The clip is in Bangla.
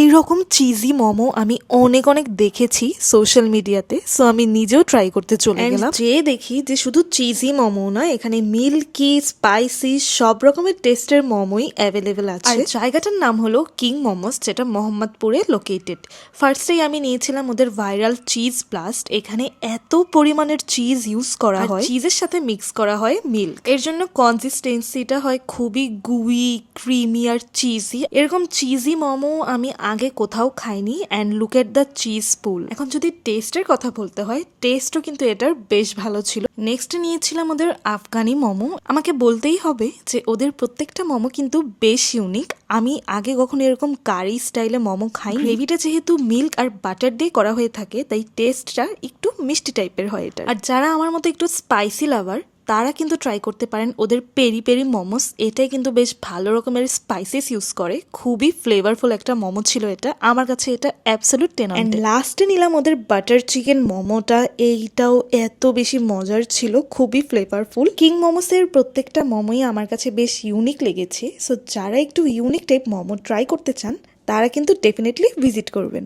এই রকম চিজি মোমো আমি অনেক অনেক দেখেছি সোশ্যাল মিডিয়াতে, সো আমি নিজেও ট্রাই করতে চলে গেলাম। যে দেখি যে শুধু চিজি মোমো না, এখানে মিল্কি, স্পাইসি সব রকমের টেস্টের মোমোই অ্যাভেলেবেল আছে। আর জায়গাটার নাম হলো কিং মোমোস, যেটা মোহাম্মদপুরে লোকেটেড। ফার্স্টেই আমি নিয়েছিলাম ওদের ভাইরাল চিজ ব্লাস্ট। এখানে এত পরিমাণের চিজ ইউজ করা হয়, চিজের সাথে মিক্স করা হয় মিল্ক, এর জন্য কনসিস্টেন্সিটা হয় খুবই গুই, ক্রিমি আর চিজি। এরকম চিজি মোমো আমি আগে কোথাও খাইনি। And look at the cheese pull. এখন যদি টেস্টের কথা বলতে হয়, টেস্টও কিন্তু এটার বেশ ভালো ছিল। নেক্সট নিয়েছিলাম ওদের আফগানি মোমো। আমাকে বলতেই হবে যে ওদের প্রত্যেকটা মোমো কিন্তু বেশ ইউনিক। আমি আগে কখনো এরকম কারি স্টাইলে মোমো খাই। গ্রেভিটা যেহেতু মিল্ক আর বাটার দিয়ে করা হয়ে থাকে, তাই টেস্টটা একটু মিষ্টি টাইপের হয় এটা। আর যারা আমার মতো একটু স্পাইসি লাভার, তারা কিন্তু ট্রাই করতে পারেন ওদের পেরি পেরি মোমোস। এটাই কিন্তু বেশ ভালো রকমের স্পাইসেস ইউজ করে, খুবই ফ্লেভারফুল একটা মোমো ছিল এটা। আমার কাছে এটা অ্যাবসলিউট 10 অ্যান্ড লাস্টে নিলাম ওদের বাটার চিকেন মোমোটা। এইটাও এত বেশি মজার ছিল, খুবই ফ্লেভারফুল। কিং মোমোসের প্রত্যেকটা মোমোই আমার কাছে বেশ ইউনিক লেগেছে। সো যারা একটু ইউনিক টাইপ মোমো ট্রাই করতে চান, তারা কিন্তু ডেফিনেটলি ভিজিট করবেন।